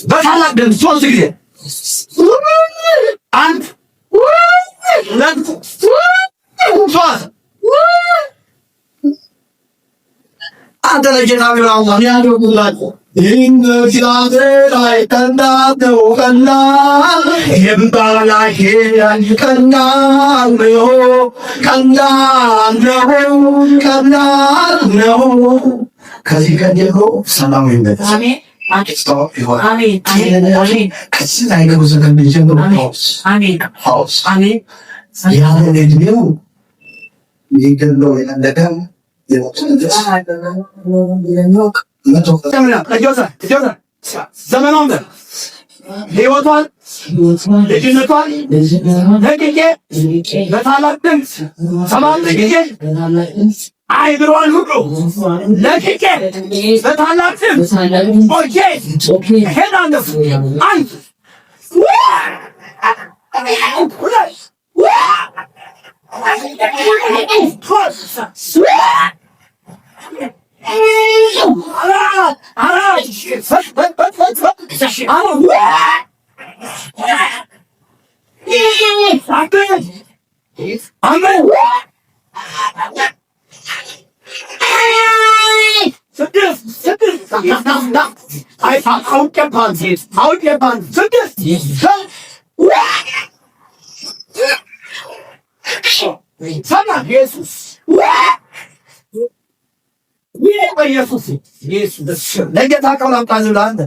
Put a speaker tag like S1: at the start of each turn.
S1: በታላቅ ድምፅ ሶስት ጊዜ አንድ ሁለት ሶስት። አንተ ለጌታ ቢራው ማን ያደርጉላችሁ? ይህን እግዚአብሔር አይተናነው ቀና የምባላሄ ቀና ነው ቀና ነው ቀና ነው። ከዚህ ቀደሞ ሰላማዊነት ስቶፕ ይሆናል። አሜን። ከዚህ ላይ ነው ዘገን ጀምሮ ፓውስ ያለ እድሜው ይገለው የነደም ዘመኗን ህይወቷን ልጅነቷን ለቅቄ በታላቅ ድምፅ ሰባት ጊዜ አይብሯን ሁሉ ለቅቄ በታላቅ ድምፅ ኦኬ ሄዳለሁ። አንድ ለጌታ ቃል አምጣ ዝም ብለህ አንተ